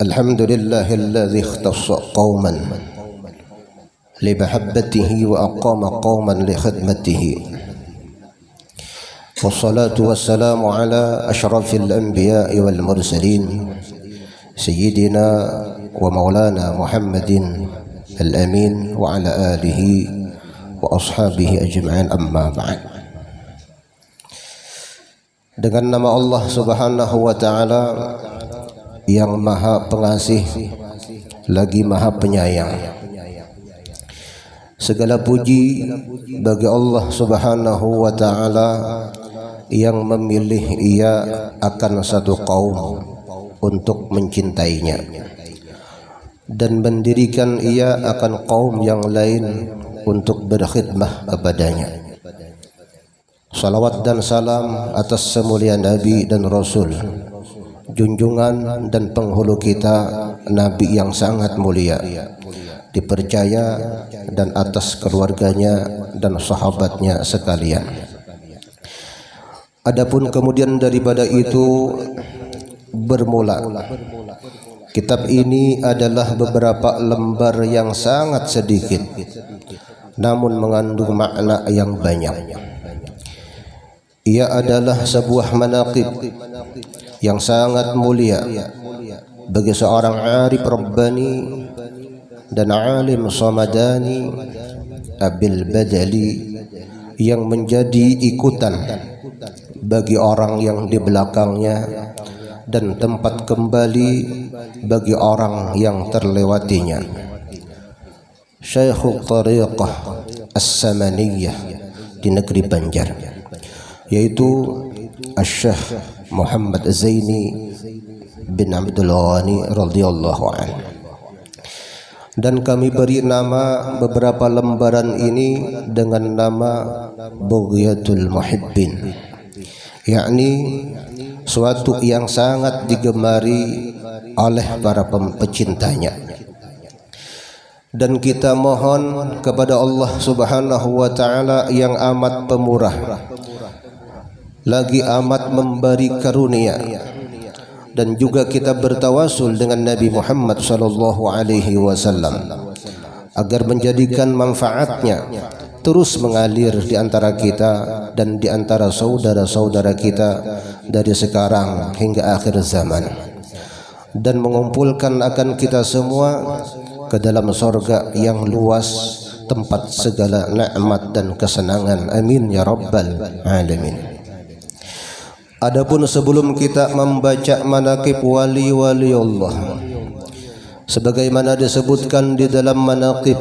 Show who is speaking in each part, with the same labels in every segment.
Speaker 1: الحمد لله الذي اختص قوما لمحبته وأقام قوما لخدمته، والصلاة والسلام على أشرف الأنبياء والمرسلين سيدنا ومولانا محمد الأمين وعلى آله وأصحابه أجمعين، أما بعد. Dengan nama Allah Subhanahu wa Ta'ala yang Maha Pengasih lagi Maha Penyayang. Segala puji bagi Allah Subhanahu wa Ta'ala yang memilih ia akan satu kaum untuk mencintainya dan mendirikan ia akan kaum yang lain untuk berkhidmah kepadanya. Salawat dan salam atas semulia Nabi dan Rasul, junjungan dan penghulu kita, Nabi yang sangat mulia, dipercaya, dan atas keluarganya dan sahabatnya sekalian. Adapun kemudian daripada itu bermula, kitab ini adalah beberapa lembar yang sangat sedikit namun mengandung makna yang banyak. Ia adalah sebuah manaqib yang sangat mulia bagi seorang arif rabbani dan alim samadani Abil Badali yang menjadi ikutan bagi orang yang di belakangnya dan tempat kembali bagi orang yang terlewatinya. Syekhul Tariqah As-Samaniyah di negeri Banjar, yaitu Syekh Muhammad Zaini bin Abdul Ghani radhiyallahu anhu. Dan kami beri nama beberapa lembaran ini dengan nama Bughyatul Muhibbin, yakni suatu yang sangat digemari oleh para pecintanya. Dan kita mohon kepada Allah Subhanahu wa Ta'ala yang amat pemurah lagi amat memberi karunia, dan juga kita bertawasul dengan Nabi Muhammad sallallahu alaihi wasallam agar menjadikan manfaatnya terus mengalir di antara kita dan di antara saudara-saudara kita dari sekarang hingga akhir zaman, dan mengumpulkan akan kita semua ke dalam surga yang luas, tempat segala nikmat dan kesenangan. Amin ya rabbal alamin. Adapun sebelum kita membaca manaqib wali-wali Allah sebagaimana disebutkan di dalam manaqib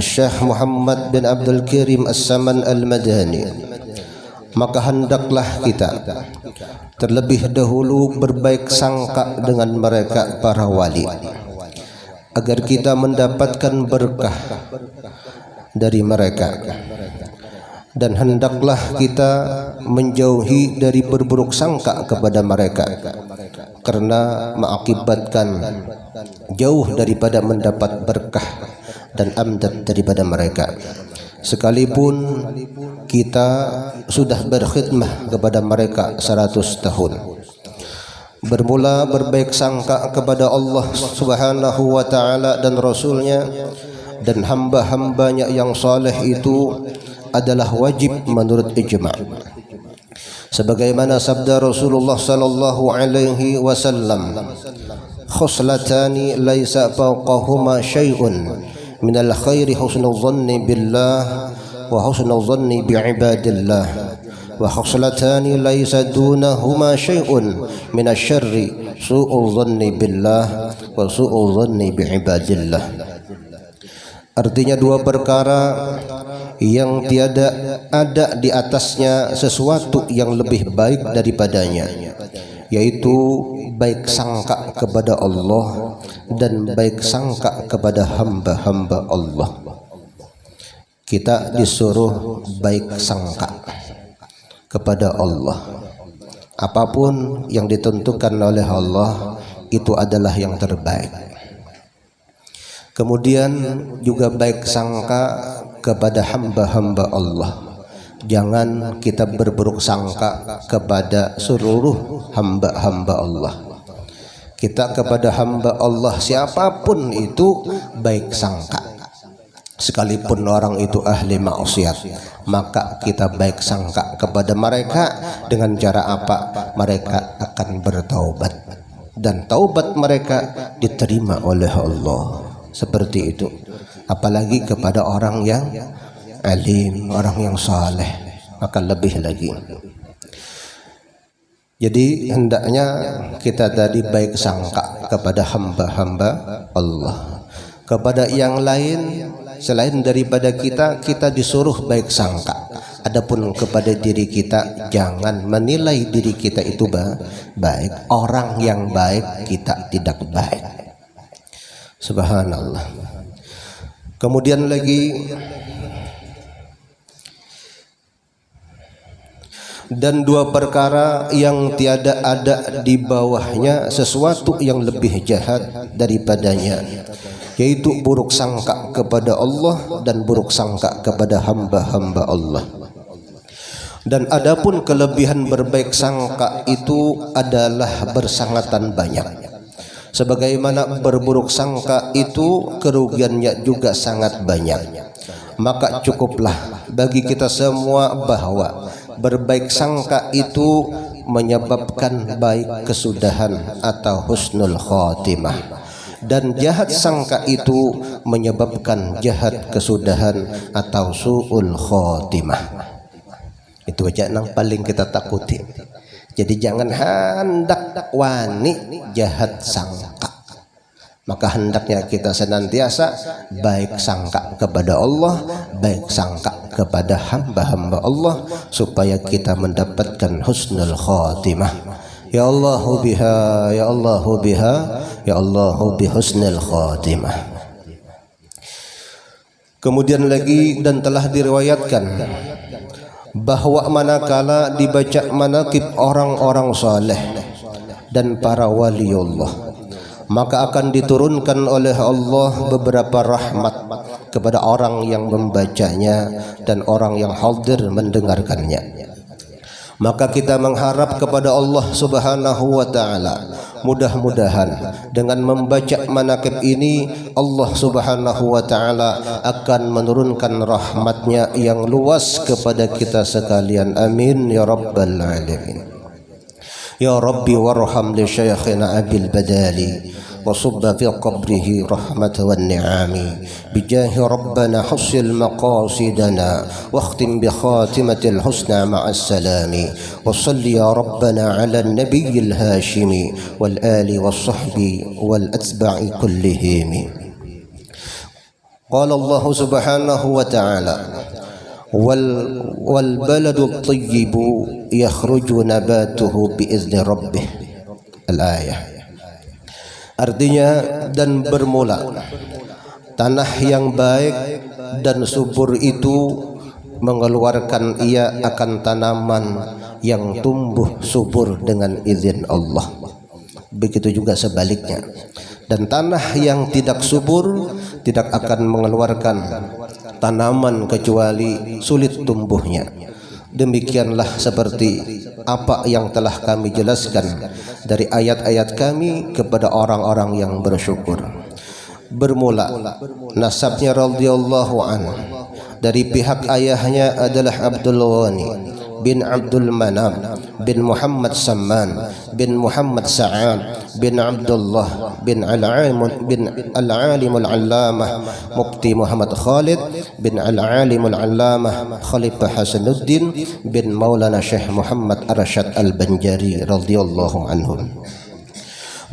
Speaker 1: Syekh Muhammad bin Abdul Karim As-Saman Al-Madani, maka hendaklah kita terlebih dahulu berbaik sangka dengan mereka para wali agar kita mendapatkan berkah dari mereka, dan hendaklah kita menjauhi dari berburuk sangka kepada mereka karena mengakibatkan jauh daripada mendapat berkah dan amdad daripada mereka, sekalipun kita sudah berkhidmah kepada mereka 100 tahun. Bermula berbaik sangka kepada Allah Subhanahu wa Ta'ala dan Rasulnya dan hamba-hambanya yang saleh itu adalah wajib menurut ijma'. Sebagaimana sabda Rasulullah sallallahu alaihi wasallam, khuslatani laisa fawqahuma syai'un minal khairi husnul dhanni billah wa husnul dhanni bi'ibadillah, wa khuslatani laisa dunahuma syai'un minasyarri su'ul dhanni billah wa su'ul dhanni bi'ibadillah. Artinya dua perkara yang tiada ada di atasnya sesuatu yang lebih baik daripadanya, yaitu baik sangka kepada Allah dan baik sangka kepada hamba-hamba Allah. Kita disuruh baik sangka kepada Allah. Apapun yang ditentukan oleh Allah itu adalah yang terbaik. Kemudian juga baik sangka kepada hamba-hamba Allah. Jangan kita berburuk sangka kepada seluruh hamba-hamba Allah, Kita kepada hamba Allah siapapun itu baik sangka. Sekalipun orang itu ahli maksiat, maka kita baik sangka kepada mereka dengan cara apa? Mereka akan bertaubat dan taubat mereka diterima oleh Allah. Seperti itu. Apalagi kepada orang yang alim, orang yang saleh, maka lebih lagi. Jadi hendaknya kita tadi baik sangka kepada hamba-hamba Allah. Kepada yang lain selain daripada kita, kita disuruh baik sangka. Adapun kepada diri kita, jangan menilai diri kita itu baik. Orang yang baik kita tidak baik. Subhanallah. Kemudian lagi, dan dua perkara yang tiada ada di bawahnya sesuatu yang lebih jahat daripadanya, yaitu buruk sangka kepada Allah dan buruk sangka kepada hamba-hamba Allah. Dan adapun kelebihan berbaik sangka itu adalah bersangatan banyak. Sebagaimana berburuk sangka itu kerugiannya juga sangat banyak. Maka cukuplah bagi kita semua bahwa berbaik sangka itu menyebabkan baik kesudahan atau husnul khatimah, dan jahat sangka itu menyebabkan jahat kesudahan atau su'ul khatimah. Itu aja yang paling kita takuti. Jadi jangan hendak wani jahat sangka. Maka hendaknya kita senantiasa baik sangka kepada Allah, baik sangka kepada hamba-hamba Allah, supaya kita mendapatkan husnul khatimah. Ya Allahu biha, ya Allahu biha, ya Allahu bi husnul khatimah. Kemudian lagi, dan telah diriwayatkan bahwa manakala dibaca manaqib orang-orang saleh dan para waliullah, maka akan diturunkan oleh Allah beberapa rahmat kepada orang yang membacanya dan orang yang hadir mendengarkannya. Maka kita mengharap kepada Allah Subhanahu wa taala, mudah-mudahan dengan membaca manaqib ini Allah Subhanahu wa taala akan menurunkan rahmatnya yang luas kepada kita sekalian. Amin ya rabbal alamin. Ya Rabbi warham li syayikhina Abil Badali وصب في قبره رحمة والنعام بجاه ربنا حصل مقاصدنا واختم بخاتمة الحسنى مع السلام وصل يا ربنا على النبي الهاشمي والآل والصحب والأتباع كلهم. قال الله سبحانه وتعالى والبلد الطيب يخرج نباته بإذن ربه. الآية. Artinya, dan bermula tanah yang baik dan subur itu mengeluarkan ia akan tanaman yang tumbuh subur dengan izin Allah. Begitu juga sebaliknya. Dan tanah yang tidak subur tidak akan mengeluarkan tanaman kecuali sulit tumbuhnya. Demikianlah seperti apa yang telah kami jelaskan dari ayat-ayat kami kepada orang-orang yang bersyukur. Bermula nasabnya radhiyallahu anhu dari pihak ayahnya adalah Abdul Ghani bin Abdul Manam bin Muhammad Samman bin Muhammad Sa'ad bin Abdullah bin Al-Alim Al-Allamah Mufti Muhammad Khalid bin Al-Alim Al-Allamah Khalifah Hasanuddin bin Maulana Syekh Muhammad Arsyad Al-Banjari radhiyallahu anhum.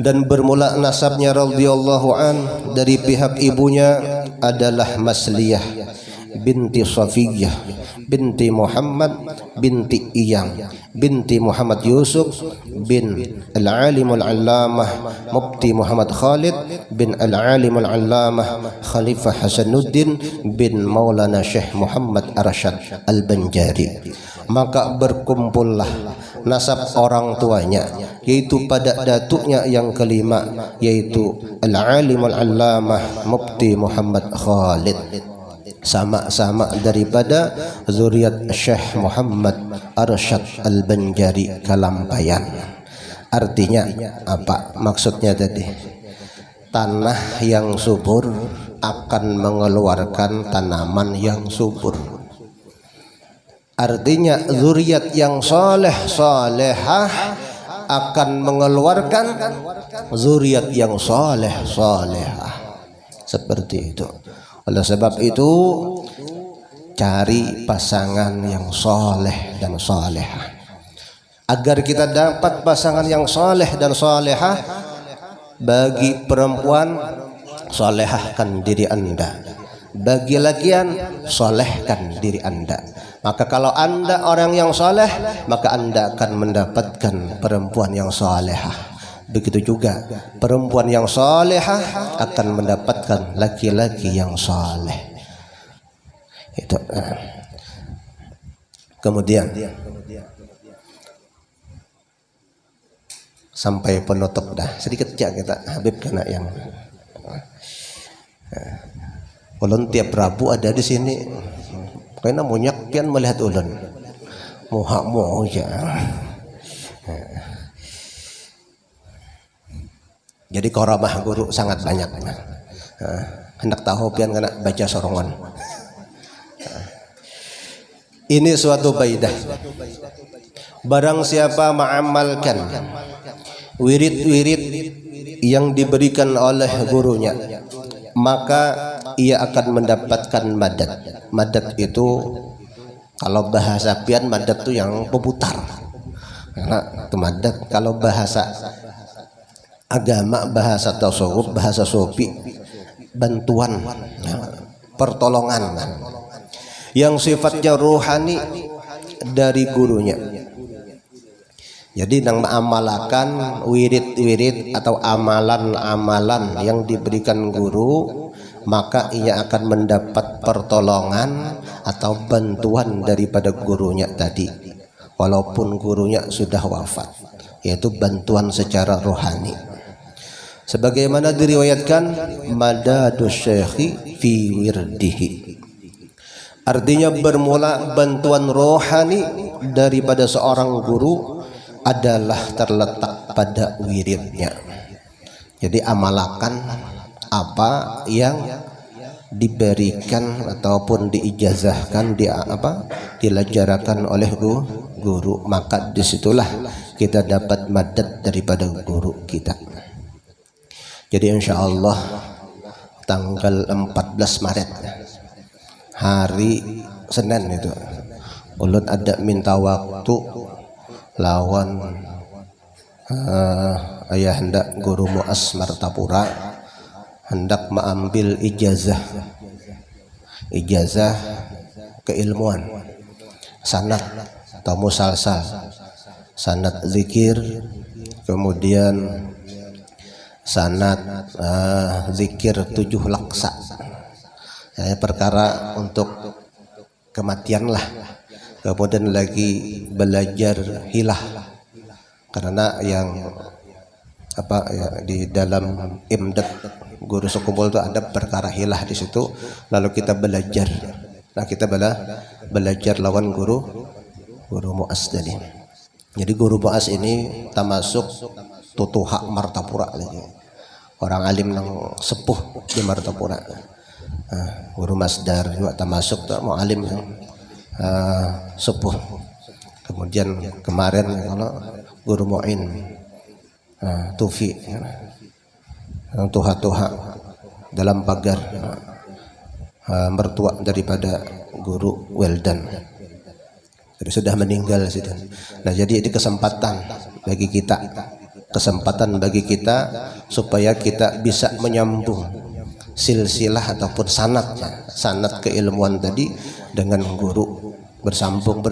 Speaker 1: Dan bermula nasabnya radhiyallahu an dari pihak ibunya adalah Masliyah binti Safiyah binti Muhammad binti Iyang binti Muhammad Yusuf bin Al-Alim Al-Allamah Mufti Muhammad Khalid bin Al-Alim Al-Allamah Khalifah Hasanuddin bin Maulana Syekh Muhammad Arsyad Al-Banjari. Maka berkumpullah nasab orang tuanya, yaitu pada datuknya yang kelima, yaitu Al-Alim Al-Allamah Mufti Muhammad Khalid, sama-sama daripada zuriat Syekh Muhammad Arsyad Al-Banjari Kalampayan. Artinya apa maksudnya tadi? Tanah yang subur akan mengeluarkan tanaman yang subur. Artinya zuriat yang soleh solehah akan mengeluarkan zuriat yang soleh solehah. Seperti itu. Oleh sebab itu cari pasangan yang soleh dan solehah. Agar kita dapat pasangan yang soleh dan solehah, bagi perempuan solehahkan diri Anda, bagi lakian solehkan diri Anda. Maka kalau Anda orang yang soleh, maka Anda akan mendapatkan perempuan yang solehah. Begitu juga perempuan yang solehah akan mendapatkan laki-laki yang soleh. Itu. Kemudian sampai penutup dah sedikit aja kita Habib kena yang ulun tiap Rabu ada di sini karena munyak pian melihat ulun muhak mau ya. Jadi koramah guru sangat banyak. Hendak tahu pian kena baca sorongan. Ini suatu baidah. Barang siapa mengamalkan wirid-wirid yang diberikan oleh gurunya, maka ia akan mendapatkan madad. Madad itu kalau bahasa pian madad itu yang pemutar. Karena itu madad. Kalau bahasa agama, bahasa tasawuf, bahasa sufi, bantuan, pertolongan yang sifatnya rohani dari gurunya. Jadi nang mengamalkan wirid-wirid atau amalan-amalan yang diberikan guru, maka ia akan mendapat pertolongan atau bantuan daripada gurunya tadi, walaupun gurunya sudah wafat, yaitu bantuan secara rohani. Sebagaimana diriwayatkan madadus syekhi fi wirdihi, artinya bermula bantuan rohani daripada seorang guru adalah terletak pada wiridnya. Jadi amalkan apa yang diberikan ataupun diijazahkan, dilajarkan oleh guru, maka disitulah kita dapat madad daripada guru kita. Jadi insya Allah tanggal 14 Maret hari Senin itu ulun ada minta waktu lawan ayah hendak guru Muas Martapura hendak mengambil ijazah keilmuan sanad atau musalsal, sanad zikir, kemudian sanad zikir 7 laksa, perkara untuk kematian lah. Kemudian lagi belajar hilah, karena yang di dalam imdad guru sekumpul itu ada perkara hilah di situ. Lalu kita belajar. Nah, kita belajar lawan guru Muas tadi. Jadi guru Muas ini termasuk tutuhak Martapura lagi. Orang alim yang sepuh di Martapura. Guru Masdar juga termasuk mau alim yang sepuh. Kemudian kemarin kalau guru Mu'in Tufi yang tuha-tuha dalam pagar mertua daripada guru Weldan, jadi sudah meninggal sudah. Nah, jadi ini kesempatan bagi kita supaya kita bisa menyambung silsilah ataupun sanad keilmuan tadi dengan guru, bersambung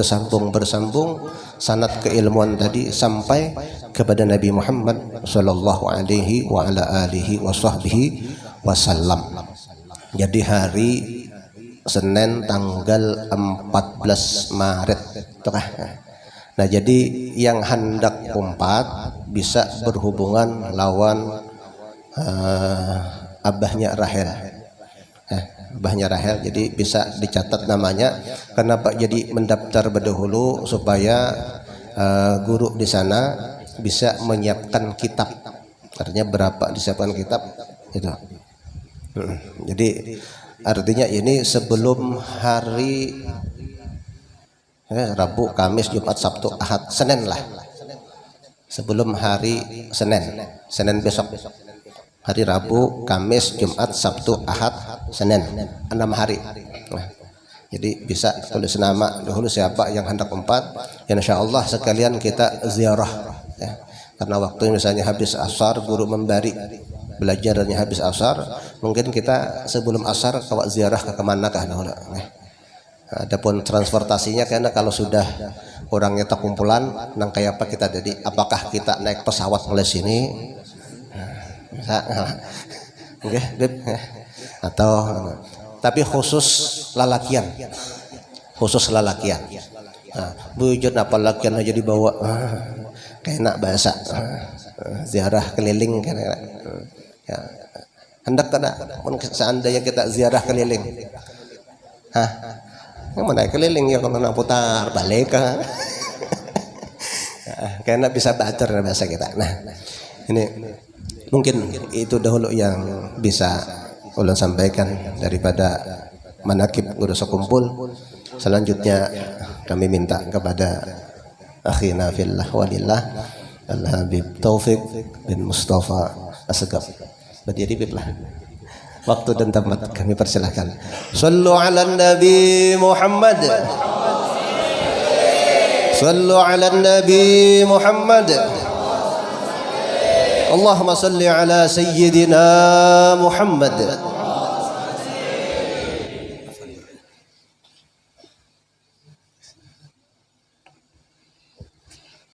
Speaker 1: sanad keilmuan tadi sampai kepada Nabi Muhammad sallallahu alaihi wa ala alihi wasallam. Jadi hari Senin tanggal 14 Maret itu kah? Nah, jadi yang hendak umpat bisa berhubungan lawan abahnya Rahel. Abahnya Rahel, jadi bisa dicatat namanya. Kenapa jadi mendaftar berdahulu supaya guru di sana bisa menyiapkan kitab. Artinya berapa disiapkan kitab itu. Jadi artinya ini sebelum hari Rabu, Kamis, Jumat, Sabtu, Ahad, Senin lah. Sebelum hari Senin besok. Hari Rabu, Kamis, Jumat, Sabtu, Ahad, Senin, 6 hari. Nah, jadi bisa tulis nama dahulu siapa yang hendak umpat. Insya Allah sekalian kita ziarah. Ya. Karena waktu misalnya habis asar, guru memberi belajarnya habis asar, mungkin kita sebelum asar kawak ziarah ke kemanakah dahulu. Adapun transportasinya karena kalau sudah orangnya terkumpulan, nang kayak apa kita jadi? Apakah kita naik pesawat mulai sini? Oke, atau tapi khusus lalakian. Bujur apa lakian aja dibawa. Kayak bahasa ziarah keliling kan ya. Hendak kada seandainya kita ziarah keliling. Mana keliling ya kalau nak putar balik karena bisa baca bahasa kita. Nah, ini mungkin itu dahulu yang bisa ulun sampaikan daripada manakib guru sekumpul. Selanjutnya kami minta kepada akhina fillah walillah Al-Habib Taufik bin Mustafa Asgaf. Berdiri biblah. Waktu dan tempat kami persilahkan. Sallu ala Nabi Muhammad. Sallu ala Nabi Muhammad. Allahumma salli ala Sayyidina Muhammad.